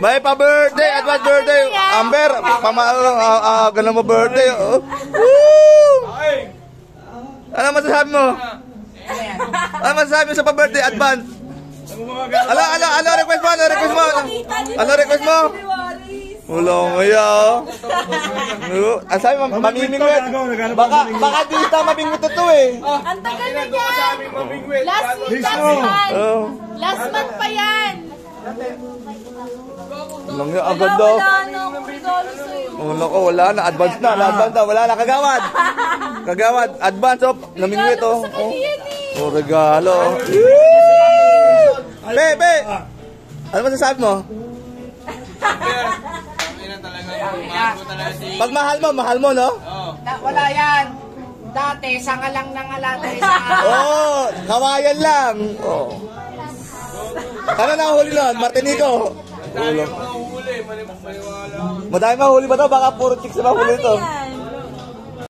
May pa-birthday! Advance birthday! Amber! Ganun mo birthday! Ano masasabi mo? Ano masasabi mo sa pa-birthday advance? Ano request mo? Ano request mo? Wala mo yaw. Ang sabi mo, mamimingwit. Baka dito mamingwit ito eh. Ang tagal na yan. Last week yan. Last month pa yan. Ang ganda. Wala na. Advance na. Wala na. Kagawad. Advance oh. Namingwit oh. Oh, regalo. Be. Ano masasabi mo? Pag mahal mo, no? Wala yan. Dati, sanga lang nangalate sa... Oo, kawayan lang. Oh. Ano nahuli nun? Martinico. Madami mahuli ba ito? Baka puro chicks na mahuli ito.